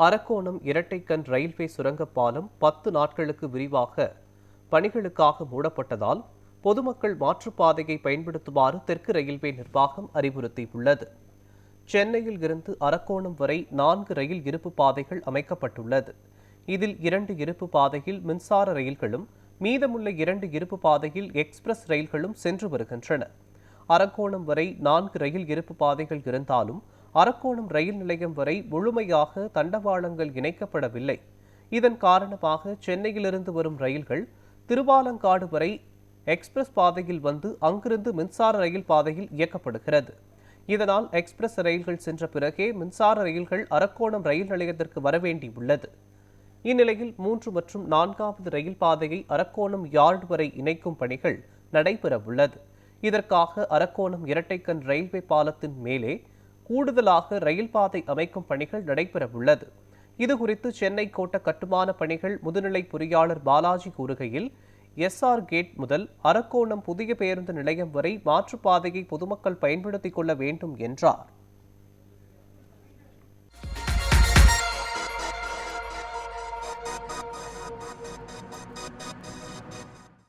Arakkonam இரட்டைக்கண் railway சுரங்கப் பாலம் 10 நாட்களுக்கு விரிவாக பணிகளுக்காக மூடப்பட்டதால் பொதுமக்கள் மாற்றுப்பாதையை பயன்படுத்துமாறு தெற்கு ரயில்வே நிர்வாகம் அறிவுறுத்தியுள்ளது. சென்னையில் இருந்து அரக்கோணம் வரை 4 ரயில் இருப்பு பாதைகள் அமைக்கப்பட்டுள்ளது. இதில் 2 இருப்பு பாதையில் மின்சார ரயில்களும் மீதமுள்ள 2 இருப்பு பாதையில் எக்ஸ்பிரஸ் ரயில்களும் சென்று வருகின்றன. அரக்கோணம் வரை 4 ரயில் இருப்பு பாதைகள் இருந்தாலும் அரக்கோணம் ரயில் நிலையம் வரை முழுமையாக தண்டவாளங்கள் இணைக்கப்படவில்லை. இதன் காரணமாக சென்னையிலிருந்து வரும் ரயில்கள் திருவாலங்காடு வரை எக்ஸ்பிரஸ் பாதையில் வந்து அங்கிருந்து மின்சார ரயில் பாதையில் இயக்கப்படுகிறது. இதனால் எக்ஸ்பிரஸ் ரயில்கள் சென்ற பிறகே மின்சார ரயில்கள் அரக்கோணம் ரயில் நிலையத்திற்கு வரவேண்டியுள்ளது. இந்நிலையில் 3 மற்றும் 4வது ரயில் பாதையை அரக்கோணம் யார்டு வரை இணைக்கும் பணிகள் நடைபெறவுள்ளது. இதற்காக அரக்கோணம் இரட்டைக்கண் ரயில்வே பாலத்தின் மேலே கூடுதலாக ரயில் பாதை அமைக்கும் பணிகள் நடைபெறவுள்ளது. இதுகுறித்து சென்னை கோட்ட கட்டுமான பணிகள் முதுநிலை பொறியாளர் பாலாஜி கூறுகையில், SR கேட் முதல் அரக்கோணம் புதிய பேருந்து நிலையம் வரை மாற்றுப்பாதையை பொதுமக்கள் பயன்படுத்திக் கொள்ள வேண்டும் என்றார்.